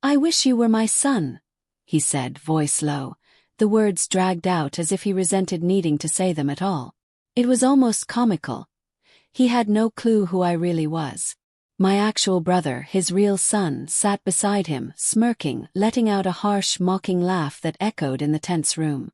"I wish you were my son," he said, voice low, the words dragged out as if he resented needing to say them at all. It was almost comical. He had no clue who I really was. My actual brother, his real son, sat beside him, smirking, letting out a harsh, mocking laugh that echoed in the tense room.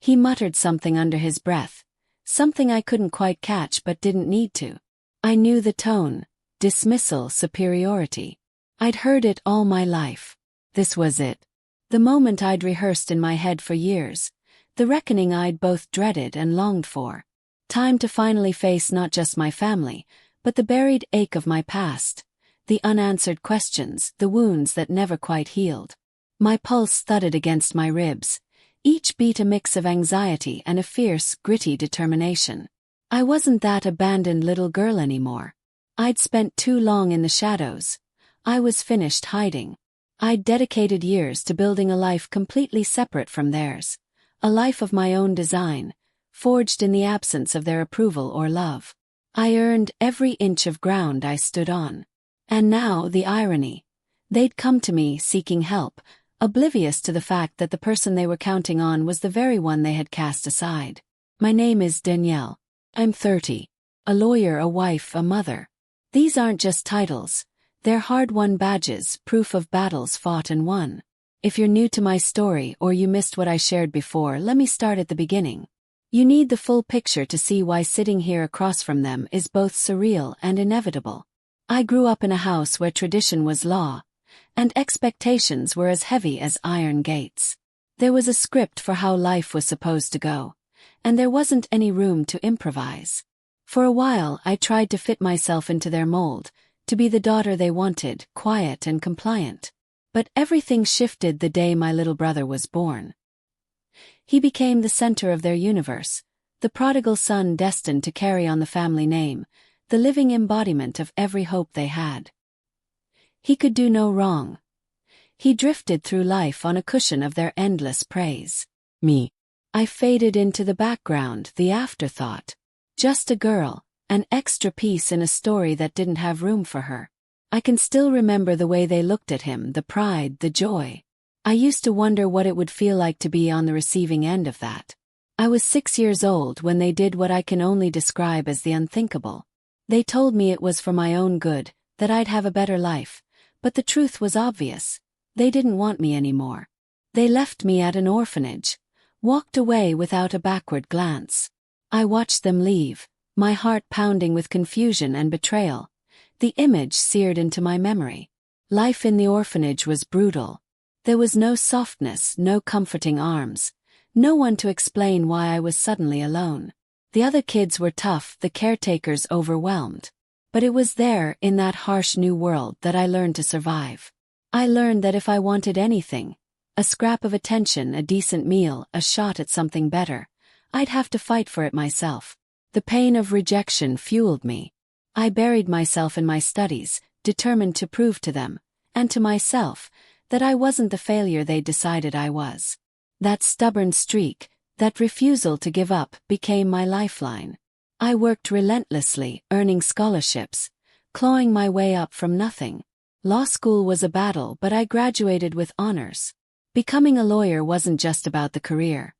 He muttered something under his breath, something I couldn't quite catch but didn't need to. I knew the tone: dismissal, superiority. I'd heard it all my life. This was it. The moment I'd rehearsed in my head for years. The reckoning I'd both dreaded and longed for. Time to finally face not just my family, but the buried ache of my past, the unanswered questions, the wounds that never quite healed. My pulse thudded against my ribs, each beat a mix of anxiety and a fierce, gritty determination. I wasn't that abandoned little girl anymore. I'd spent too long in the shadows. I was finished hiding. I'd dedicated years to building a life completely separate from theirs, a life of my own design, forged in the absence of their approval or love. I earned every inch of ground I stood on. And now, the irony. They'd come to me seeking help, oblivious to the fact that the person they were counting on was the very one they had cast aside. My name is Danielle. I'm 30. A lawyer, a wife, a mother. These aren't just titles. They're hard-won badges, proof of battles fought and won. If you're new to my story or you missed what I shared before, let me start at the beginning. You need the full picture to see why sitting here across from them is both surreal and inevitable. I grew up in a house where tradition was law, and expectations were as heavy as iron gates. There was a script for how life was supposed to go, and there wasn't any room to improvise. For a while I tried to fit myself into their mold, to be the daughter they wanted, quiet and compliant. But everything shifted the day my little brother was born. He became the center of their universe, the prodigal son destined to carry on the family name, the living embodiment of every hope they had. He could do no wrong. He drifted through life on a cushion of their endless praise. Me. I faded into the background, the afterthought. Just a girl, an extra piece in a story that didn't have room for her. I can still remember the way they looked at him, the pride, the joy. I used to wonder what it would feel like to be on the receiving end of that. I was 6 years old when they did what I can only describe as the unthinkable. They told me it was for my own good, that I'd have a better life, but the truth was obvious. They didn't want me anymore. They left me at an orphanage, walked away without a backward glance. I watched them leave, my heart pounding with confusion and betrayal, the image seared into my memory. Life in the orphanage was brutal. There was no softness, no comforting arms, no one to explain why I was suddenly alone. The other kids were tough, the caretakers overwhelmed. But it was there, in that harsh new world, that I learned to survive. I learned that if I wanted anything, a scrap of attention, a decent meal, a shot at something better, I'd have to fight for it myself. The pain of rejection fueled me. I buried myself in my studies, determined to prove to them, and to myself, that I wasn't the failure they decided I was. That stubborn streak, that refusal to give up, became my lifeline. I worked relentlessly, earning scholarships, clawing my way up from nothing. Law school was a battle, but I graduated with honors. Becoming a lawyer wasn't just about the career.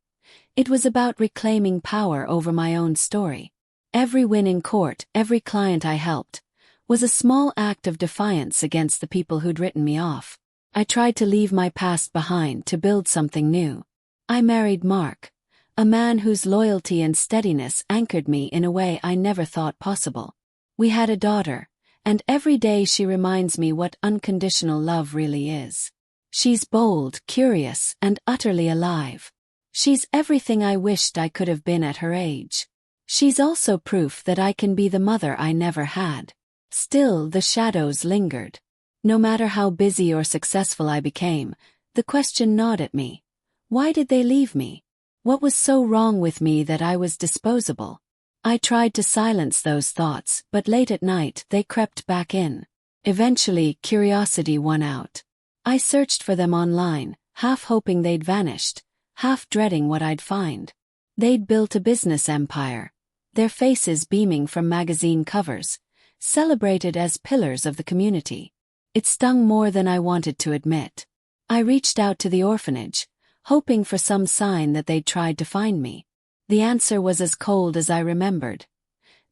It was about reclaiming power over my own story. Every win in court, every client I helped, was a small act of defiance against the people who'd written me off. I tried to leave my past behind to build something new. I married Mark, a man whose loyalty and steadiness anchored me in a way I never thought possible. We had a daughter, and every day she reminds me what unconditional love really is. She's bold, curious, and utterly alive. She's everything I wished I could have been at her age. She's also proof that I can be the mother I never had. Still, the shadows lingered. No matter how busy or successful I became, the question gnawed at me. Why did they leave me? What was so wrong with me that I was disposable? I tried to silence those thoughts, but late at night they crept back in. Eventually, curiosity won out. I searched for them online, half hoping they'd vanished, half dreading what I'd find. They'd built a business empire, their faces beaming from magazine covers, celebrated as pillars of the community. It stung more than I wanted to admit. I reached out to the orphanage, hoping for some sign that they'd tried to find me. The answer was as cold as I remembered.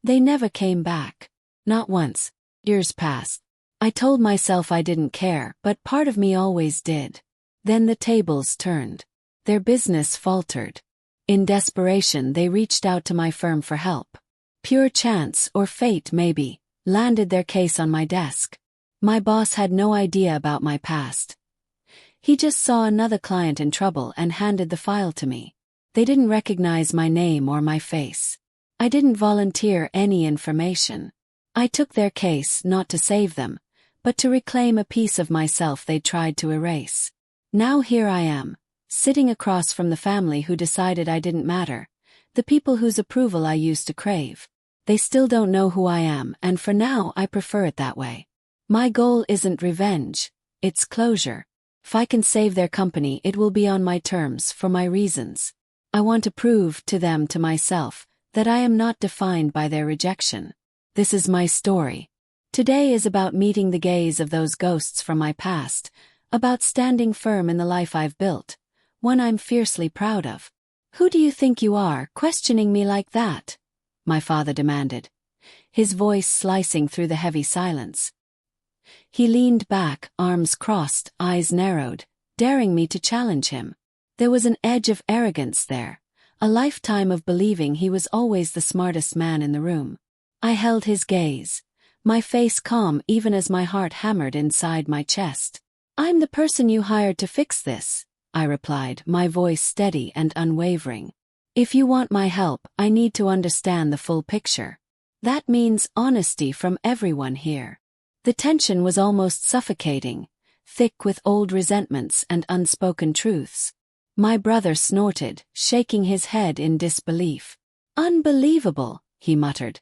They never came back. Not once. Years passed. I told myself I didn't care, but part of me always did. Then the tables turned. Their business faltered. In desperation, they reached out to my firm for help. Pure chance, or fate maybe, landed their case on my desk. My boss had no idea about my past. He just saw another client in trouble and handed the file to me. They didn't recognize my name or my face. I didn't volunteer any information. I took their case not to save them, but to reclaim a piece of myself they tried to erase. Now here I am, sitting across from the family who decided I didn't matter, the people whose approval I used to crave. They still don't know who I am, and for now I prefer it that way. My goal isn't revenge, it's closure. If I can save their company, it will be on my terms, for my reasons. I want to prove to them, to myself, that I am not defined by their rejection. This is my story. Today is about meeting the gaze of those ghosts from my past, about standing firm in the life I've built, one I'm fiercely proud of. Who do you think you are, questioning me like that? My father demanded, his voice slicing through the heavy silence. He leaned back, arms crossed, eyes narrowed, daring me to challenge him. There was an edge of arrogance there, a lifetime of believing he was always the smartest man in the room. I held his gaze, my face calm even as my heart hammered inside my chest. I'm the person you hired to fix this, I replied, my voice steady and unwavering. If you want my help, I need to understand the full picture. That means honesty from everyone here. The tension was almost suffocating, thick with old resentments and unspoken truths. My brother snorted, shaking his head in disbelief. Unbelievable, he muttered,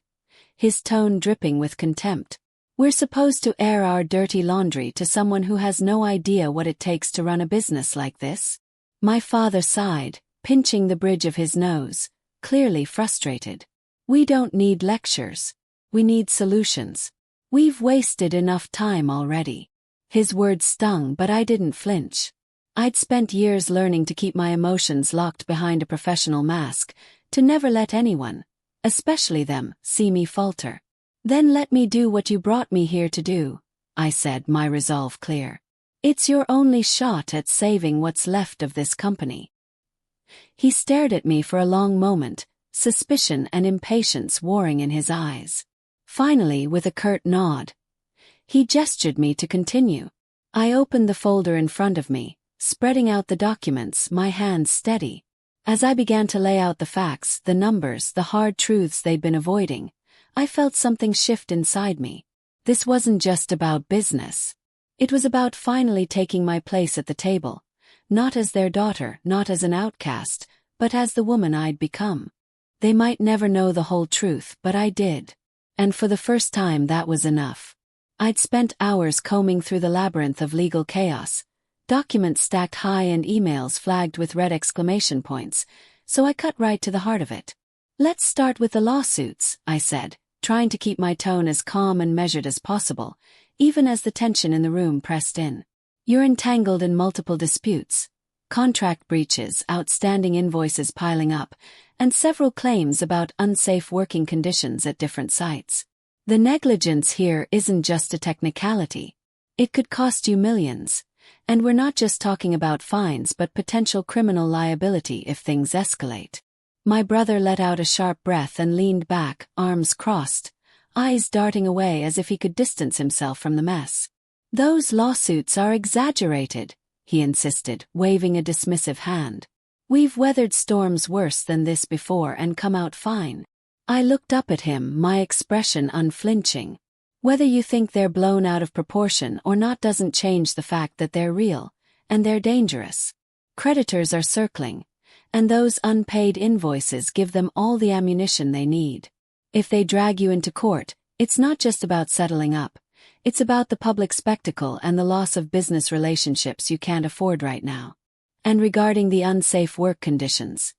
his tone dripping with contempt. We're supposed to air our dirty laundry to someone who has no idea what it takes to run a business like this? My father sighed, pinching the bridge of his nose, clearly frustrated. We don't need lectures. We need solutions. We've wasted enough time already. His words stung, but I didn't flinch. I'd spent years learning to keep my emotions locked behind a professional mask, to never let anyone, especially them, see me falter. Then let me do what you brought me here to do, I said, my resolve clear. It's your only shot at saving what's left of this company. He stared at me for a long moment, suspicion and impatience warring in his eyes. Finally, with a curt nod, he gestured me to continue. I opened the folder in front of me, spreading out the documents, my hands steady. As I began to lay out the facts, the numbers, the hard truths they'd been avoiding, I felt something shift inside me. This wasn't just about business. It was about finally taking my place at the table, not as their daughter, not as an outcast, but as the woman I'd become. They might never know the whole truth, but I did. And for the first time that was enough. I'd spent hours combing through the labyrinth of legal chaos, documents stacked high and emails flagged with red exclamation points, so I cut right to the heart of it. Let's start with the lawsuits, I said, trying to keep my tone as calm and measured as possible, even as the tension in the room pressed in. You're entangled in multiple disputes, contract breaches, outstanding invoices piling up, and several claims about unsafe working conditions at different sites. The negligence here isn't just a technicality. It could cost you millions. And we're not just talking about fines but potential criminal liability if things escalate. My brother let out a sharp breath and leaned back, arms crossed, eyes darting away as if he could distance himself from the mess. Those lawsuits are exaggerated, he insisted, waving a dismissive hand. We've weathered storms worse than this before and come out fine. I looked up at him, my expression unflinching. Whether you think they're blown out of proportion or not doesn't change the fact that they're real, and they're dangerous. Creditors are circling, and those unpaid invoices give them all the ammunition they need. If they drag you into court, it's not just about settling up. It's about the public spectacle and the loss of business relationships you can't afford right now. And regarding the unsafe work conditions,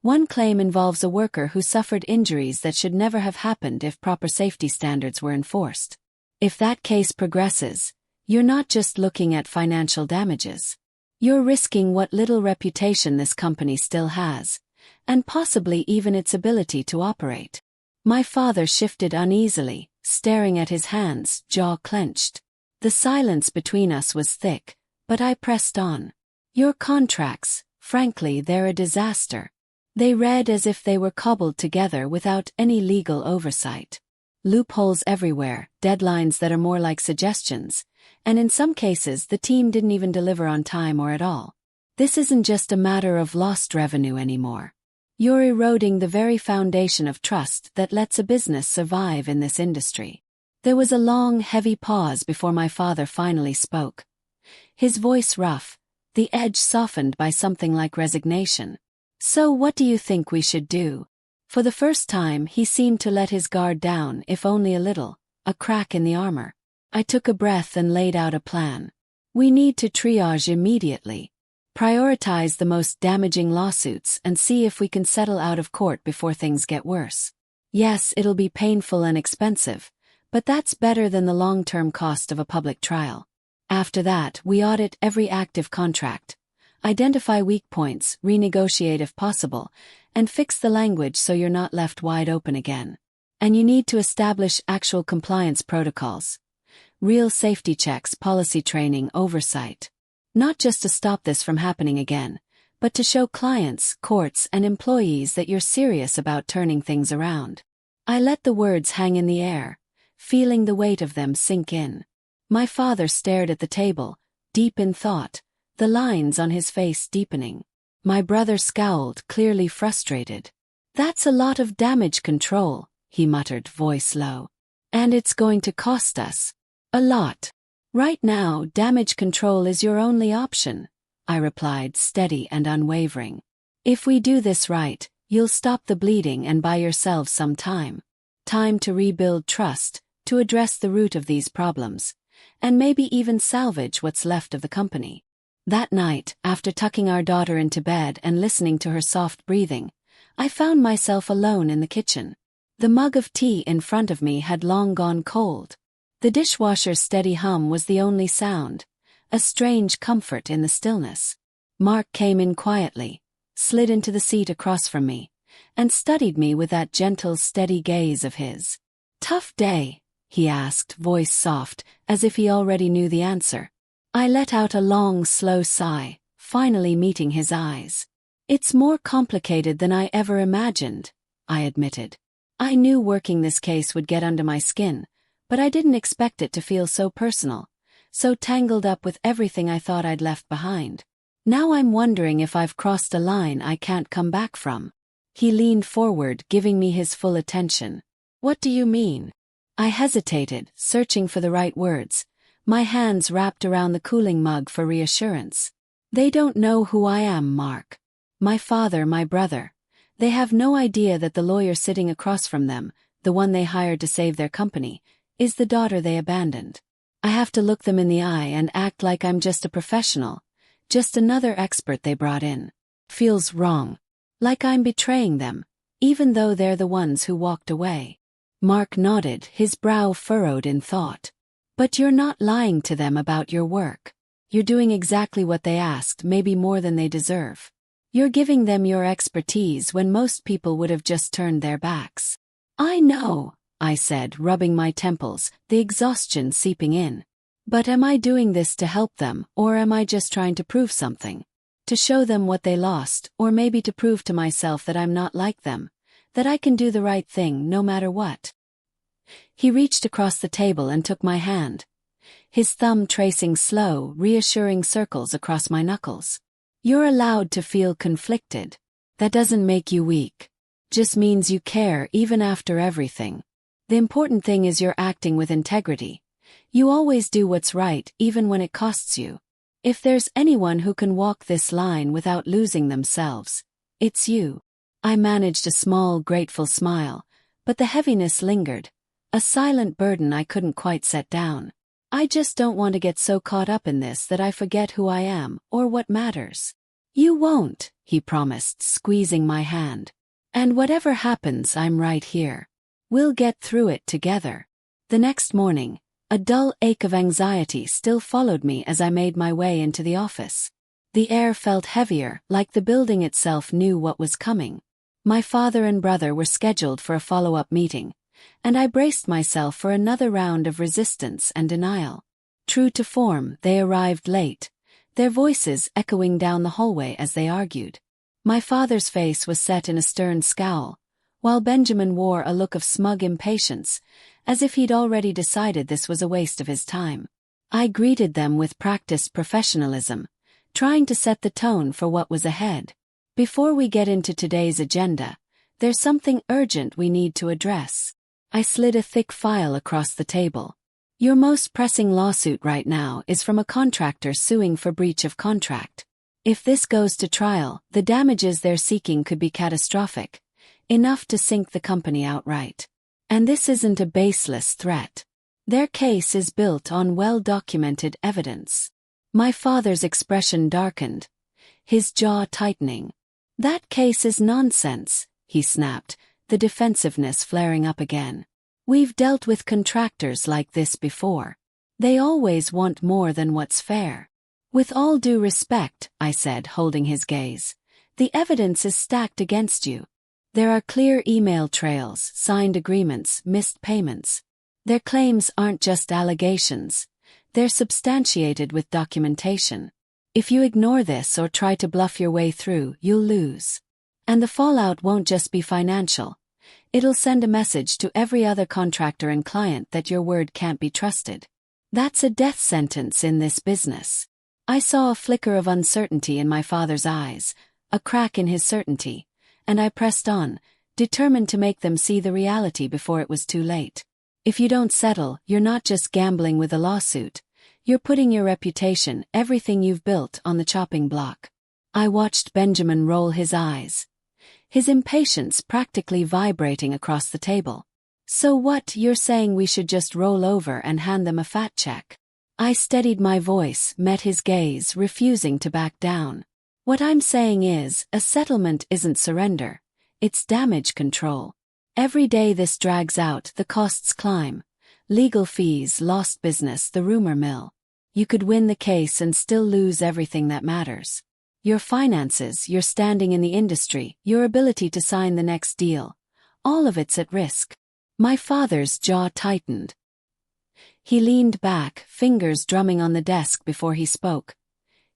one claim involves a worker who suffered injuries that should never have happened if proper safety standards were enforced. If that case progresses, You're not just looking at financial damages. You're risking what little reputation this company still has, and possibly even its ability to operate. My father shifted uneasily, staring at his hands, jaw clenched. The silence between us was thick, but I pressed on. Your contracts, frankly, they're a disaster. They read as if they were cobbled together without any legal oversight. Loopholes everywhere, deadlines that are more like suggestions, and in some cases the team didn't even deliver on time or at all. This isn't just a matter of lost revenue anymore. You're eroding the very foundation of trust that lets a business survive in this industry. There was a long, heavy pause before my father finally spoke. His voice rough, the edge softened by something like resignation. So what do you think we should do? For the first time he seemed to let his guard down, if only a little, a crack in the armor. I took a breath and laid out a plan. We need to triage immediately. Prioritize the most damaging lawsuits and see if we can settle out of court before things get worse. Yes, it'll be painful and expensive, but that's better than the long-term cost of a public trial. After that, we audit every active contract, identify weak points, renegotiate if possible, and fix the language so you're not left wide open again. And you need to establish actual compliance protocols. Real safety checks, policy training, oversight. Not just to stop this from happening again, but to show clients, courts, and employees that you're serious about turning things around. I let the words hang in the air, feeling the weight of them sink in. My father stared at the table, deep in thought, the lines on his face deepening. My brother scowled, clearly frustrated. That's a lot of damage control, he muttered, voice low. And it's going to cost us. A lot. Right now, damage control is your only option, I replied, steady and unwavering. If we do this right, you'll stop the bleeding and buy yourselves some time. Time to rebuild trust, to address the root of these problems, and maybe even salvage what's left of the company. That night, after tucking our daughter into bed and listening to her soft breathing, I found myself alone in the kitchen. The mug of tea in front of me had long gone cold. The dishwasher's steady hum was the only sound, a strange comfort in the stillness. Mark came in quietly, slid into the seat across from me, and studied me with that gentle, steady gaze of his. "Tough day?" he asked, voice soft, as if he already knew the answer. I let out a long, slow sigh, finally meeting his eyes. "It's more complicated than I ever imagined," I admitted. I knew working this case would get under my skin, but I didn't expect it to feel so personal, so tangled up with everything I thought I'd left behind. Now I'm wondering if I've crossed a line I can't come back from. He leaned forward, giving me his full attention. "What do you mean?" I hesitated, searching for the right words, my hands wrapped around the cooling mug for reassurance. "They don't know who I am, Mark. My father, my brother. They have no idea that the lawyer sitting across from them, the one they hired to save their company, is the daughter they abandoned. I have to look them in the eye and act like I'm just a professional, just another expert they brought in. Feels wrong. Like I'm betraying them, even though they're the ones who walked away." Mark nodded, his brow furrowed in thought. "But you're not lying to them about your work. You're doing exactly what they asked, maybe more than they deserve. You're giving them your expertise when most people would have just turned their backs." "I know," I said, rubbing my temples, the exhaustion seeping in. "But am I doing this to help them, or am I just trying to prove something? To show them what they lost, or maybe to prove to myself that I'm not like them, that I can do the right thing no matter what?" He reached across the table and took my hand, his thumb tracing slow, reassuring circles across my knuckles. "You're allowed to feel conflicted. That doesn't make you weak. Just means you care even after everything. The important thing is you're acting with integrity. You always do what's right even when it costs you. If there's anyone who can walk this line without losing themselves, it's you." I managed a small, grateful smile, but the heaviness lingered, a silent burden I couldn't quite set down. "I just don't want to get so caught up in this that I forget who I am or what matters." "You won't," he promised, squeezing my hand. "And whatever happens, I'm right here. We'll get through it together." The next morning, A dull ache of anxiety still followed me as I made my way into the office. The air felt heavier, like the building itself knew what was coming. My father and brother were scheduled for a follow-up meeting, and I braced myself for another round of resistance and denial. True to form, they arrived late, their voices echoing down the hallway as they argued. My father's face was set in a stern scowl, while Benjamin wore a look of smug impatience, as if he'd already decided this was a waste of his time. I greeted them with practiced professionalism, trying to set the tone for what was ahead. Before we get into today's agenda, there's something urgent we need to address. I slid a thick file across the table. Your most pressing lawsuit right now is from a contractor suing for breach of contract. If this goes to trial, the damages they're seeking could be catastrophic, enough to sink the company outright. And this isn't a baseless threat. Their case is built on well-documented evidence. My father's expression darkened, his jaw tightening. That case is nonsense, he snapped, the defensiveness flaring up again. We've dealt with contractors like this before. They always want more than what's fair. With all due respect, I said, holding his gaze, the evidence is stacked against you. There are clear email trails, signed agreements, missed payments. Their claims aren't just allegations. They're substantiated with documentation. If you ignore this or try to bluff your way through, you'll lose. And the fallout won't just be financial. It'll send a message to every other contractor and client that your word can't be trusted. That's a death sentence in this business. I saw a flicker of uncertainty in my father's eyes, a crack in his certainty, and I pressed on, determined to make them see the reality before it was too late. If you don't settle, you're not just gambling with a lawsuit. You're putting your reputation, everything you've built, on the chopping block. I watched Benjamin roll his eyes, his impatience practically vibrating across the table. So what, you're saying we should just roll over and hand them a fat check? I steadied my voice, met his gaze, refusing to back down. What I'm saying is, a settlement isn't surrender. It's damage control. Every day this drags out, the costs climb. Legal fees, lost business, the rumor mill. You could win the case and still lose everything that matters. Your finances, your standing in the industry, your ability to sign the next deal. All of it's at risk. My father's jaw tightened. He leaned back, fingers drumming on the desk before he spoke.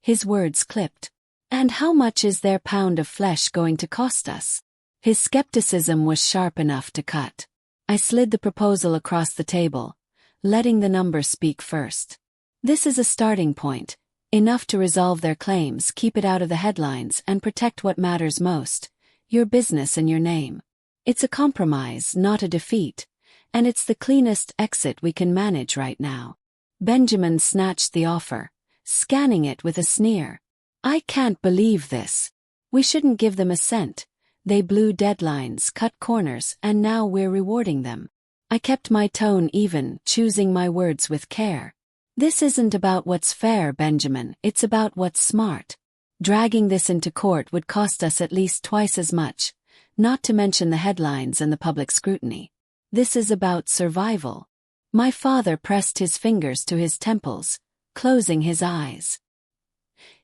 His words clipped. And how much is their pound of flesh going to cost us? His skepticism was sharp enough to cut. I slid the proposal across the table, letting the numbers speak first. This is a starting point, enough to resolve their claims, keep it out of the headlines, and protect what matters most, your business and your name. It's a compromise, not a defeat, and it's the cleanest exit we can manage right now. Benjamin snatched the offer, scanning it with a sneer. I can't believe this. We shouldn't give them a cent. They blew deadlines, cut corners, and now we're rewarding them. I kept my tone even, choosing my words with care. This isn't about what's fair, Benjamin, it's about what's smart. Dragging this into court would cost us at least twice as much, not to mention the headlines and the public scrutiny. This is about survival. My father pressed his fingers to his temples, closing his eyes.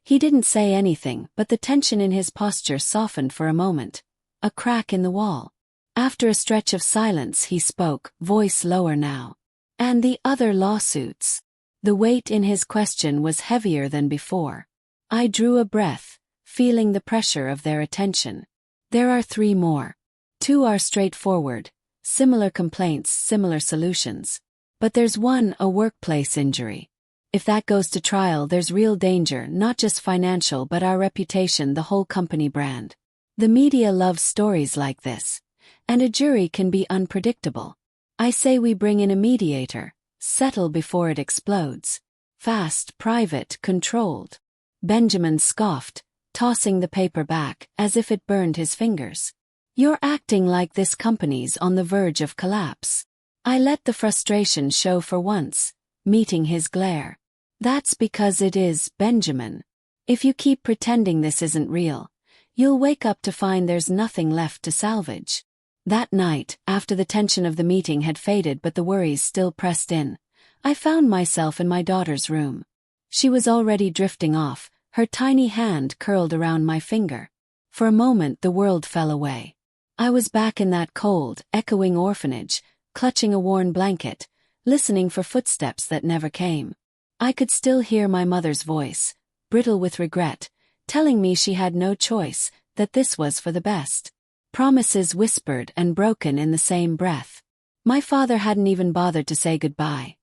He didn't say anything, but the tension in his posture softened for a moment. A crack in the wall. After a stretch of silence he spoke, voice lower now. And the other lawsuits? The weight in his question was heavier than before. I drew a breath, feeling the pressure of their attention. There are 3 more. 2 are straightforward, similar complaints, similar solutions. But there's one, a workplace injury. If that goes to trial, there's real danger, not just financial but our reputation, the whole company brand. The media loves stories like this, and a jury can be unpredictable. I say we bring in a mediator, settle before it explodes. Fast, private, controlled. Benjamin scoffed, tossing the paper back, as if it burned his fingers. You're acting like this company's on the verge of collapse. I let the frustration show for once, meeting his glare. That's because it is, Benjamin. If you keep pretending this isn't real, you'll wake up to find there's nothing left to salvage. That night, after the tension of the meeting had faded but the worries still pressed in, I found myself in my daughter's room. She was already drifting off, her tiny hand curled around my finger. For a moment the world fell away. I was back in that cold, echoing orphanage, clutching a worn blanket, listening for footsteps that never came. I could still hear my mother's voice, brittle with regret, telling me she had no choice, that this was for the best. Promises whispered and broken in the same breath. My father hadn't even bothered to say goodbye.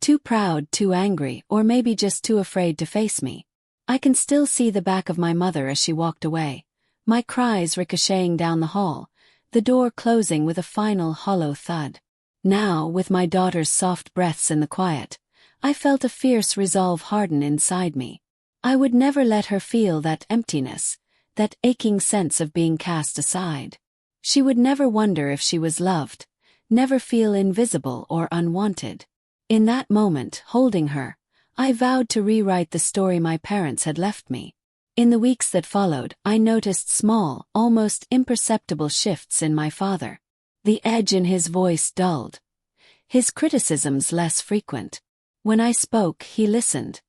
Too proud, too angry, or maybe just too afraid to face me. I can still see the back of my mother as she walked away, my cries ricocheting down the hall, the door closing with a final hollow thud. Now, with my daughter's soft breaths in the quiet, I felt a fierce resolve harden inside me. I would never let her feel that emptiness, that aching sense of being cast aside. She would never wonder if she was loved, never feel invisible or unwanted. In that moment, holding her, I vowed to rewrite the story my parents had left me. In the weeks that followed, I noticed small, almost imperceptible shifts in my father. The edge in his voice dulled. His criticisms less frequent. When I spoke, he listened.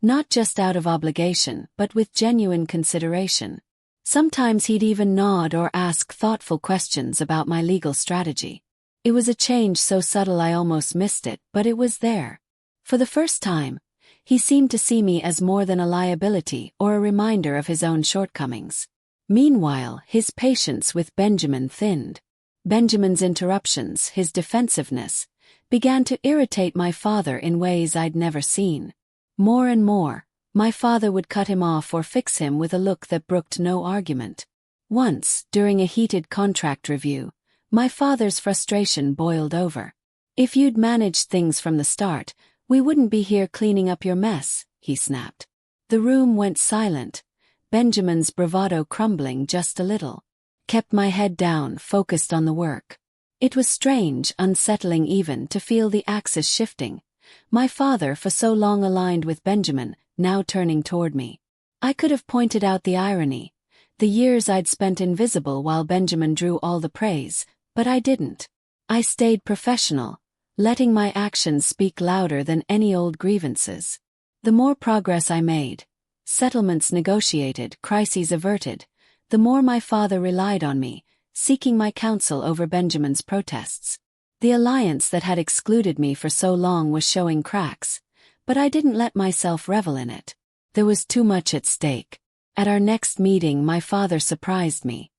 Not just out of obligation, but with genuine consideration. Sometimes he'd even nod or ask thoughtful questions about my legal strategy. It was a change so subtle I almost missed it, but it was there. For the first time, he seemed to see me as more than a liability or a reminder of his own shortcomings. Meanwhile, his patience with Benjamin thinned. Benjamin's interruptions, his defensiveness, began to irritate my father in ways I'd never seen. More and more, my father would cut him off or fix him with a look that brooked no argument. Once, during a heated contract review, my father's frustration boiled over. "If you'd managed things from the start, we wouldn't be here cleaning up your mess," he snapped. The room went silent, Benjamin's bravado crumbling just a little. Kept my head down, focused on the work. It was strange, unsettling even, to feel the axis shifting. My father, for so long aligned with Benjamin, now turning toward me. I could have pointed out the irony, the years I'd spent invisible while Benjamin drew all the praise, but I didn't. I stayed professional, letting my actions speak louder than any old grievances. The more progress I made, settlements negotiated, crises averted, the more my father relied on me, seeking my counsel over Benjamin's protests. The alliance that had excluded me for so long was showing cracks, but I didn't let myself revel in it. There was too much at stake. At our next meeting, my father surprised me.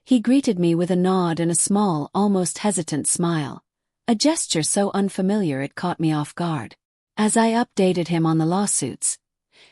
He greeted me with a nod and a small, almost hesitant smile, a gesture so unfamiliar it caught me off guard. As I updated him on the lawsuits,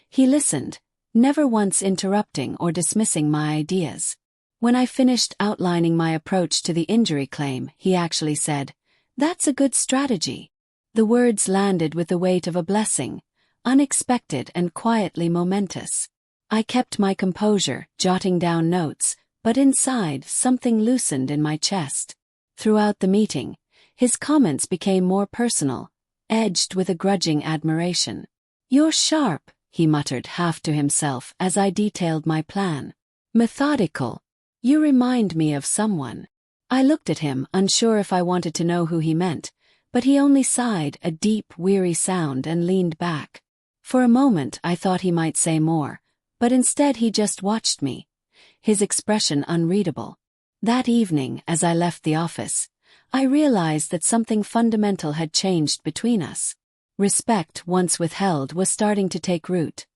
he listened, never once interrupting or dismissing my ideas. When I finished outlining my approach to the injury claim, he actually said, "That's a good strategy." The words landed with the weight of a blessing, unexpected and quietly momentous. I kept my composure, jotting down notes, but inside, something loosened in my chest. Throughout the meeting, his comments became more personal, edged with a grudging admiration. "You're sharp," he muttered half to himself as I detailed my plan. "Methodical. You remind me of someone." I looked at him, unsure if I wanted to know who he meant, but he only sighed a deep, weary sound and leaned back. For a moment I thought he might say more, but instead he just watched me, his expression unreadable. That evening, as I left the office, I realized that something fundamental had changed between us. Respect, once withheld, was starting to take root.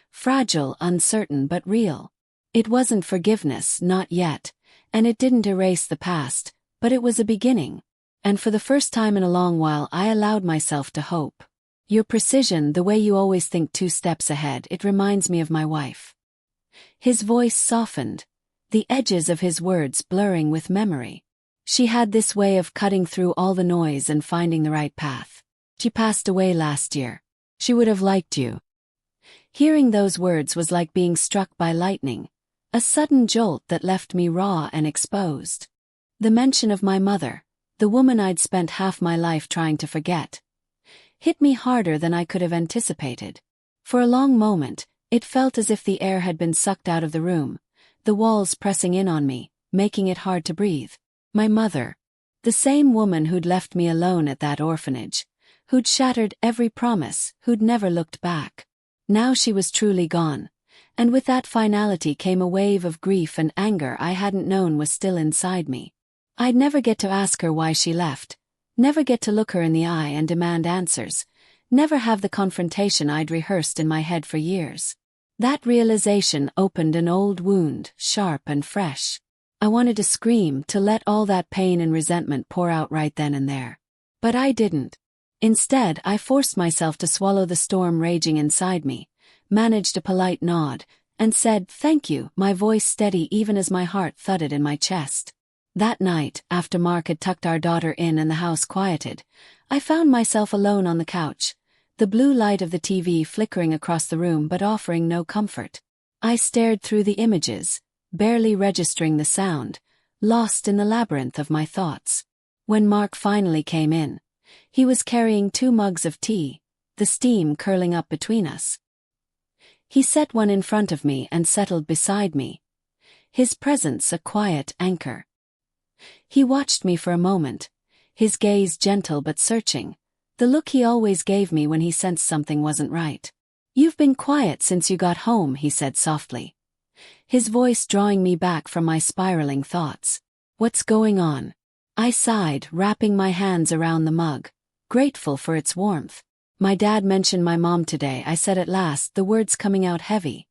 Fragile, uncertain, but real. It wasn't forgiveness, not yet, and it didn't erase the past, but it was a beginning. And for the first time in a long while I allowed myself to hope. "Your precision, the way you always think 2 steps ahead, it reminds me of my wife." His voice softened, the edges of his words blurring with memory. "She had this way of cutting through all the noise and finding the right path. She passed away last year. She would have liked you." Hearing those words was like being struck by lightning, a sudden jolt that left me raw and exposed. The mention of my mother, the woman I'd spent half my life trying to forget, hit me harder than I could have anticipated. For a long moment, it felt as if the air had been sucked out of the room, the walls pressing in on me, making it hard to breathe. My mother. The same woman who'd left me alone at that orphanage, who'd shattered every promise, who'd never looked back. Now she was truly gone, and with that finality came a wave of grief and anger I hadn't known was still inside me. I'd never get to ask her why she left, never get to look her in the eye and demand answers, never have the confrontation I'd rehearsed in my head for years. That realization opened an old wound, sharp and fresh. I wanted to scream, to let all that pain and resentment pour out right then and there. But I didn't. Instead, I forced myself to swallow the storm raging inside me, managed a polite nod, and said, "Thank you," my voice steady even as my heart thudded in my chest. That night, after Mark had tucked our daughter in and the house quieted, I found myself alone on the couch, the blue light of the TV flickering across the room but offering no comfort. I stared through the images, barely registering the sound, lost in the labyrinth of my thoughts. When Mark finally came in, he was carrying 2 mugs of tea, the steam curling up between us. He set one in front of me and settled beside me, his presence a quiet anchor. He watched me for a moment, his gaze gentle but searching, the look he always gave me when he sensed something wasn't right. "You've been quiet since you got home," he said softly, his voice drawing me back from my spiraling thoughts. "What's going on?" I sighed, wrapping my hands around the mug, grateful for its warmth. "My dad mentioned my mom today," I said at last, the words coming out heavy.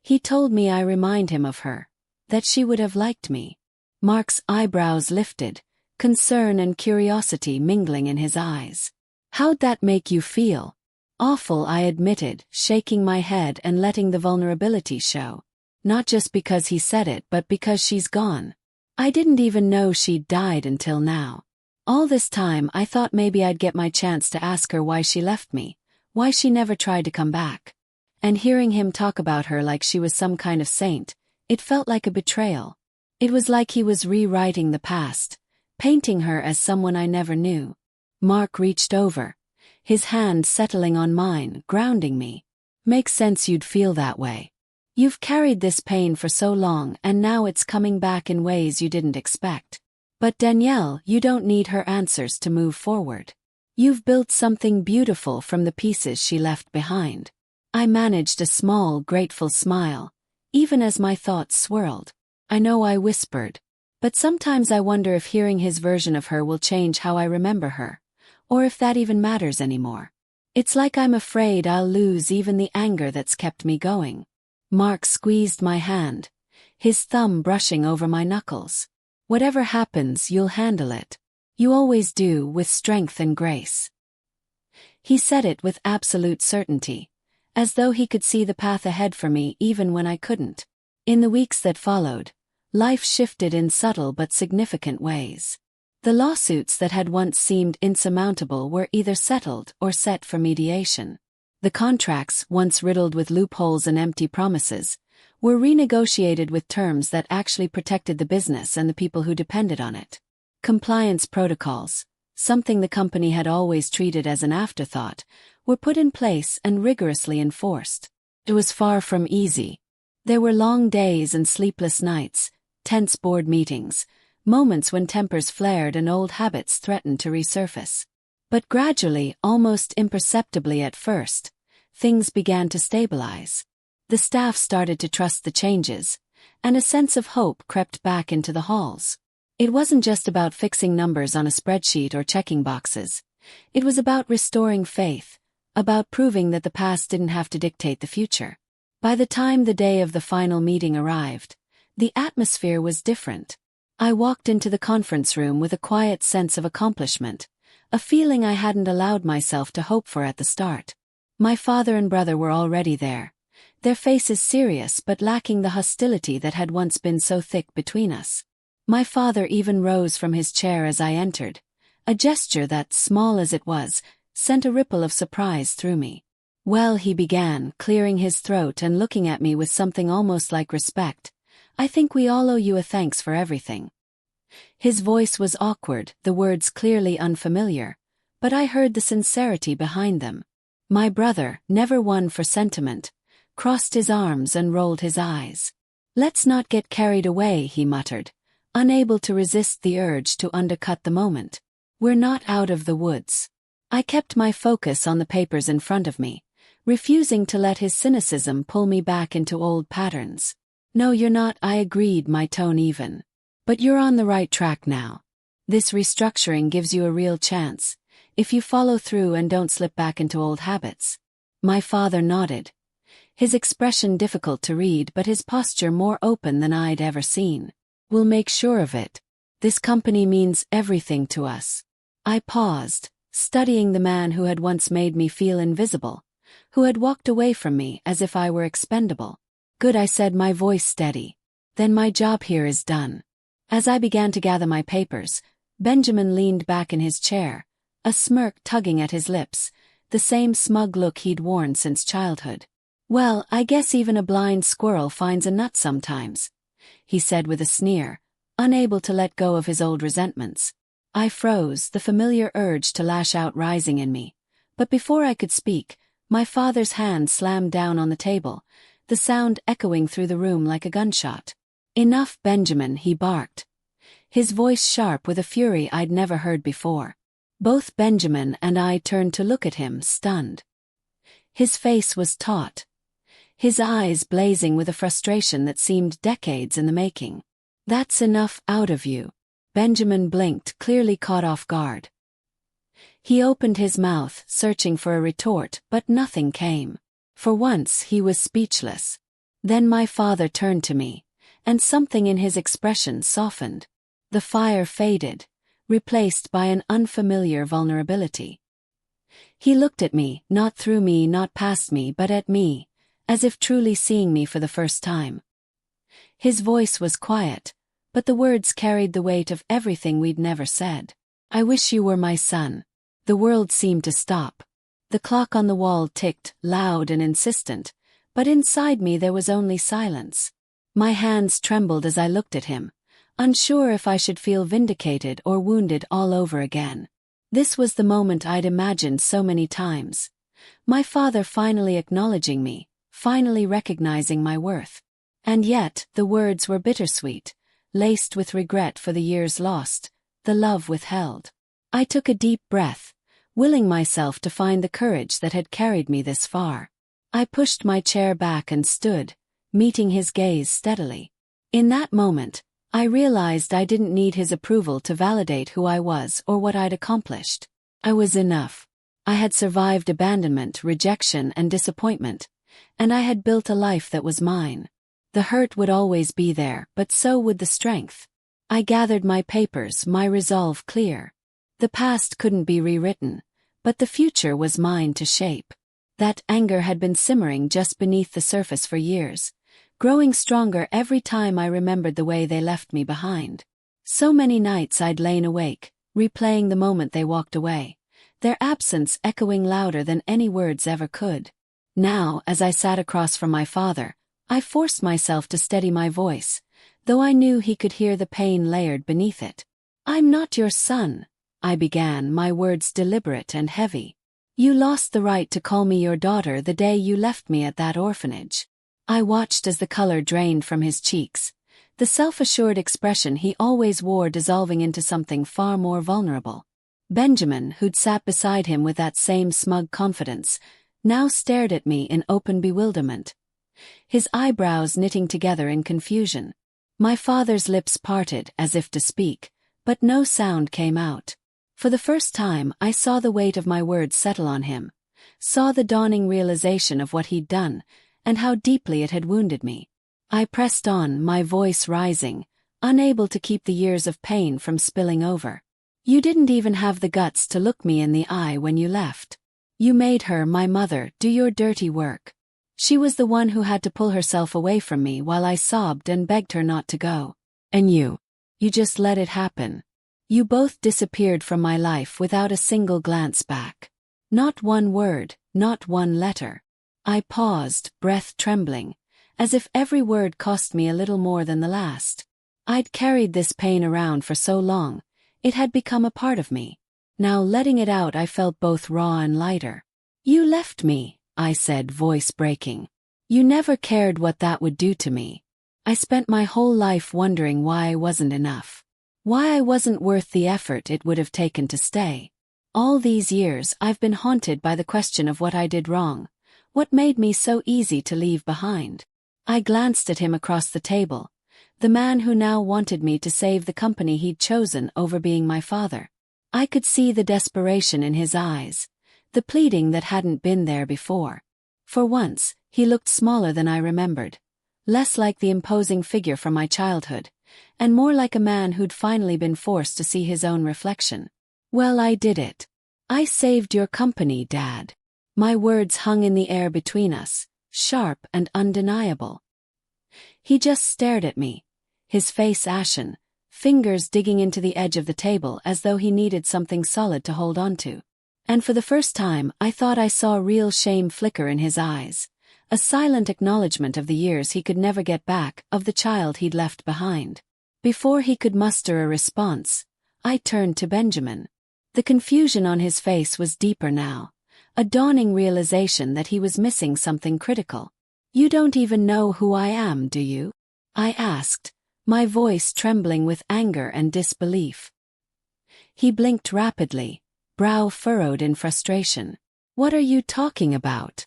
"He told me I remind him of her, that she would have liked me." Mark's eyebrows lifted, concern and curiosity mingling in his eyes. "How'd that make you feel?" "Awful," I admitted, shaking my head and letting the vulnerability show. "Not just because he said it, but because she's gone. I didn't even know she'd died until now. All this time I thought maybe I'd get my chance to ask her why she left me, why she never tried to come back. And hearing him talk about her like she was some kind of saint, it felt like a betrayal. It was like he was rewriting the past, painting her as someone I never knew." Mark reached over, his hand settling on mine, grounding me. "Makes sense you'd feel that way. You've carried this pain for so long and now it's coming back in ways you didn't expect. But Danielle, you don't need her answers to move forward. You've built something beautiful from the pieces she left behind." I managed a small, grateful smile, even as my thoughts swirled. "I know," I whispered, "but sometimes I wonder if hearing his version of her will change how I remember her, or if that even matters anymore. It's like I'm afraid I'll lose even the anger that's kept me going." Mark squeezed my hand, his thumb brushing over my knuckles. "Whatever happens, you'll handle it. You always do, with strength and grace." He said it with absolute certainty, as though he could see the path ahead for me even when I couldn't. In the weeks that followed, life shifted in subtle but significant ways. The lawsuits that had once seemed insurmountable were either settled or set for mediation. The contracts, once riddled with loopholes and empty promises, were renegotiated with terms that actually protected the business and the people who depended on it. Compliance protocols, something the company had always treated as an afterthought, were put in place and rigorously enforced. It was far from easy. There were long days and sleepless nights, tense board meetings, moments when tempers flared and old habits threatened to resurface. But gradually, almost imperceptibly at first, things began to stabilize. The staff started to trust the changes, and a sense of hope crept back into the halls. It wasn't just about fixing numbers on a spreadsheet or checking boxes. It was about restoring faith, about proving that the past didn't have to dictate the future. By the time the day of the final meeting arrived, the atmosphere was different. I walked into the conference room with a quiet sense of accomplishment, a feeling I hadn't allowed myself to hope for at the start. My father and brother were already there, their faces serious but lacking the hostility that had once been so thick between us. My father even rose from his chair as I entered, a gesture that, small as it was, sent a ripple of surprise through me. "Well," he began, clearing his throat and looking at me with something almost like respect, "I think we all owe you a thanks for everything." His voice was awkward, the words clearly unfamiliar, but I heard the sincerity behind them. My brother, never one for sentiment, crossed his arms and rolled his eyes. "Let's not get carried away," he muttered, unable to resist the urge to undercut the moment. "We're not out of the woods." I kept my focus on the papers in front of me, refusing to let his cynicism pull me back into old patterns. No, you're not, I agreed, my tone even. But you're on the right track now. This restructuring gives you a real chance, if you follow through and don't slip back into old habits. My father nodded, his expression difficult to read but his posture more open than I'd ever seen. We'll make sure of it. This company means everything to us. I paused, studying the man who had once made me feel invisible, who had walked away from me as if I were expendable. Good, I said, my voice steady. Then my job here is done. As I began to gather my papers, Benjamin leaned back in his chair, a smirk tugging at his lips, the same smug look he'd worn since childhood. Well, I guess even a blind squirrel finds a nut sometimes, he said with a sneer, unable to let go of his old resentments. I froze, the familiar urge to lash out rising in me. But before I could speak, my father's hand slammed down on the table, the sound echoing through the room like a gunshot. Enough, Benjamin, he barked, his voice sharp with a fury I'd never heard before. Both Benjamin and I turned to look at him, stunned. His face was taut, his eyes blazing with a frustration that seemed decades in the making. That's enough out of you. Benjamin blinked, clearly caught off guard. He opened his mouth, searching for a retort, but nothing came. For once he was speechless. Then my father turned to me, and something in his expression softened. The fire faded, replaced by an unfamiliar vulnerability. He looked at me, not through me, not past me, but at me, as if truly seeing me for the first time. His voice was quiet, but the words carried the weight of everything we'd never said. I wish you were my son. The world seemed to stop. The clock on the wall ticked, loud and insistent, but inside me there was only silence. My hands trembled as I looked at him, unsure if I should feel vindicated or wounded all over again. This was the moment I'd imagined so many times. My father finally acknowledging me, finally recognizing my worth. And yet, the words were bittersweet, laced with regret for the years lost, the love withheld. I took a deep breath, willing myself to find the courage that had carried me this far. I pushed my chair back and stood, meeting his gaze steadily. In that moment, I realized I didn't need his approval to validate who I was or what I'd accomplished. I was enough. I had survived abandonment, rejection, and disappointment, and I had built a life that was mine. The hurt would always be there, but so would the strength. I gathered my papers, my resolve clear. The past couldn't be rewritten, but the future was mine to shape. That anger had been simmering just beneath the surface for years, growing stronger every time I remembered the way they left me behind. So many nights I'd lain awake, replaying the moment they walked away, their absence echoing louder than any words ever could. Now, as I sat across from my father, I forced myself to steady my voice, though I knew he could hear the pain layered beneath it. I'm not your son, I began, my words deliberate and heavy. You lost the right to call me your daughter the day you left me at that orphanage. I watched as the color drained from his cheeks, the self-assured expression he always wore dissolving into something far more vulnerable. Benjamin, who'd sat beside him with that same smug confidence, now stared at me in open bewilderment, his eyebrows knitting together in confusion. My father's lips parted as if to speak, but no sound came out. For the first time, I saw the weight of my words settle on him, saw the dawning realization of what he'd done, and how deeply it had wounded me. I pressed on, my voice rising, unable to keep the years of pain from spilling over. You didn't even have the guts to look me in the eye when you left. You made her, my mother, do your dirty work. She was the one who had to pull herself away from me while I sobbed and begged her not to go. And you just let it happen. You both disappeared from my life without a single glance back. Not one word, not one letter. I paused, breath trembling, as if every word cost me a little more than the last. I'd carried this pain around for so long, it had become a part of me. Now letting it out I felt both raw and lighter. You left me, I said, voice breaking. You never cared what that would do to me. I spent my whole life wondering why I wasn't enough. Why I wasn't worth the effort it would have taken to stay. All these years I've been haunted by the question of what I did wrong, what made me so easy to leave behind. I glanced at him across the table, the man who now wanted me to save the company he'd chosen over being my father. I could see the desperation in his eyes, the pleading that hadn't been there before. For once, he looked smaller than I remembered, less like the imposing figure from my childhood, and more like a man who'd finally been forced to see his own reflection. Well, I did it. I saved your company, Dad. My words hung in the air between us, sharp and undeniable. He just stared at me, his face ashen, fingers digging into the edge of the table as though he needed something solid to hold on to. And for the first time, I thought I saw real shame flicker in his eyes, a silent acknowledgement of the years he could never get back, of the child he'd left behind. Before he could muster a response, I turned to Benjamin. The confusion on his face was deeper now, a dawning realization that he was missing something critical. You don't even know who I am, do you? I asked, my voice trembling with anger and disbelief. He blinked rapidly, brow furrowed in frustration. What are you talking about?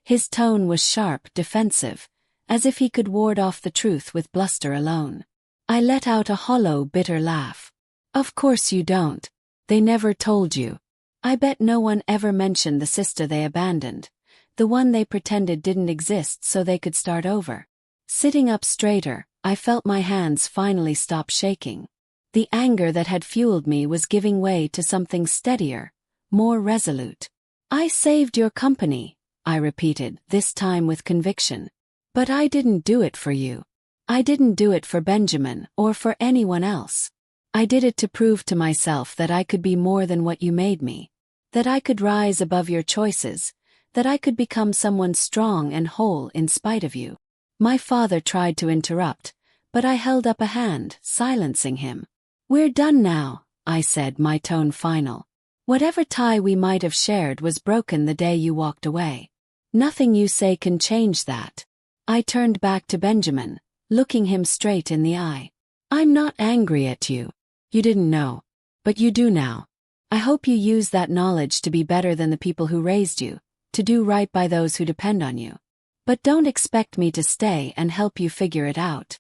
His tone was sharp, defensive, as if he could ward off the truth with bluster alone. I let out a hollow, bitter laugh. Of course you don't. They never told you. I bet no one ever mentioned the sister they abandoned, the one they pretended didn't exist so they could start over. Sitting up straighter, I felt my hands finally stop shaking. The anger that had fueled me was giving way to something steadier, more resolute. I saved your company, I repeated, this time with conviction. But I didn't do it for you. I didn't do it for Benjamin or for anyone else. I did it to prove to myself that I could be more than what you made me, that I could rise above your choices, that I could become someone strong and whole in spite of you. My father tried to interrupt, but I held up a hand, silencing him. We're done now, I said, my tone final. Whatever tie we might have shared was broken the day you walked away. Nothing you say can change that. I turned back to Benjamin, looking him straight in the eye. I'm not angry at you. You didn't know. But you do now. I hope you use that knowledge to be better than the people who raised you, to do right by those who depend on you. But don't expect me to stay and help you figure it out.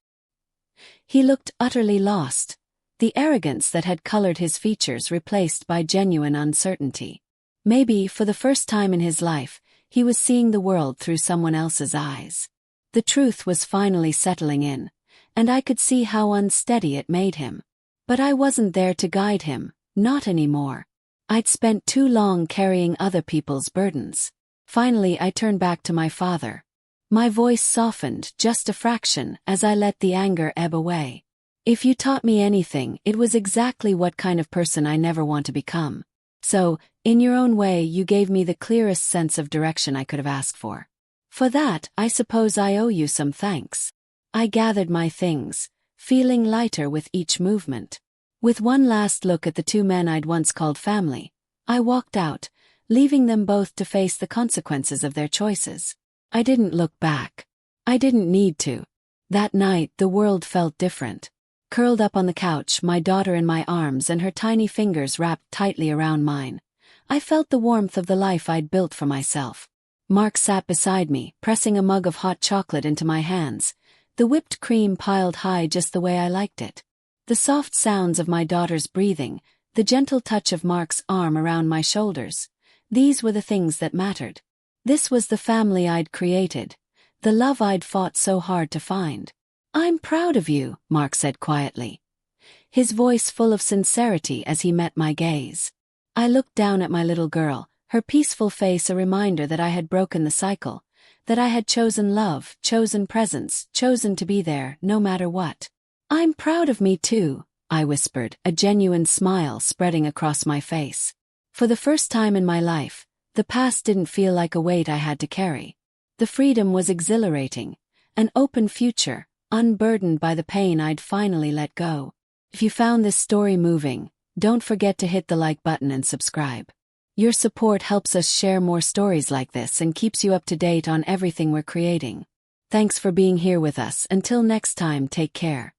He looked utterly lost, the arrogance that had colored his features replaced by genuine uncertainty. Maybe, for the first time in his life, he was seeing the world through someone else's eyes. The truth was finally settling in, and I could see how unsteady it made him. But I wasn't there to guide him, not anymore. I'd spent too long carrying other people's burdens. Finally, I turned back to my father. My voice softened just a fraction as I let the anger ebb away. If you taught me anything, it was exactly what kind of person I never want to become. So, in your own way, you gave me the clearest sense of direction I could have asked for. For that, I suppose I owe you some thanks. I gathered my things, feeling lighter with each movement. With one last look at the two men I'd once called family, I walked out, leaving them both to face the consequences of their choices. I didn't look back. I didn't need to. That night, the world felt different. Curled up on the couch, my daughter in my arms and her tiny fingers wrapped tightly around mine, I felt the warmth of the life I'd built for myself. Mark sat beside me, pressing a mug of hot chocolate into my hands, the whipped cream piled high just the way I liked it. The soft sounds of my daughter's breathing, the gentle touch of Mark's arm around my shoulders, these were the things that mattered. This was the family I'd created, the love I'd fought so hard to find. I'm proud of you, Mark said quietly, his voice full of sincerity as he met my gaze. I looked down at my little girl, her peaceful face a reminder that I had broken the cycle, that I had chosen love, chosen presence, chosen to be there, no matter what. I'm proud of me too, I whispered, a genuine smile spreading across my face. For the first time in my life, the past didn't feel like a weight I had to carry. The freedom was exhilarating, an open future, unburdened by the pain I'd finally let go. If you found this story moving, don't forget to hit the like button and subscribe. Your support helps us share more stories like this and keeps you up to date on everything we're creating. Thanks for being here with us. Until next time, take care.